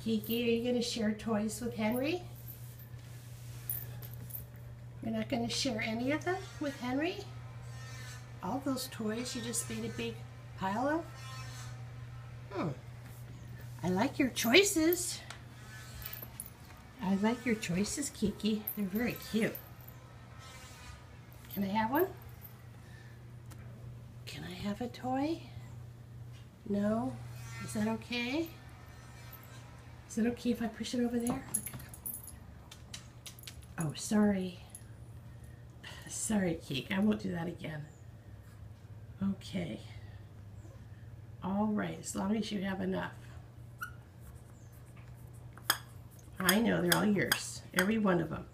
Kiki, are you going to share toys with Henry? You're not going to share any of them with Henry? All those toys you just made a big pile of? I like your choices. I like your choices, Kiki. They're very cute. Can I have one? Can I have a toy? No? Is that okay? Is it okay if I push it over there? Oh, sorry. Sorry, Kiki. I won't do that again. Okay. All right, as long as you have enough. I know, they're all yours. Every one of them.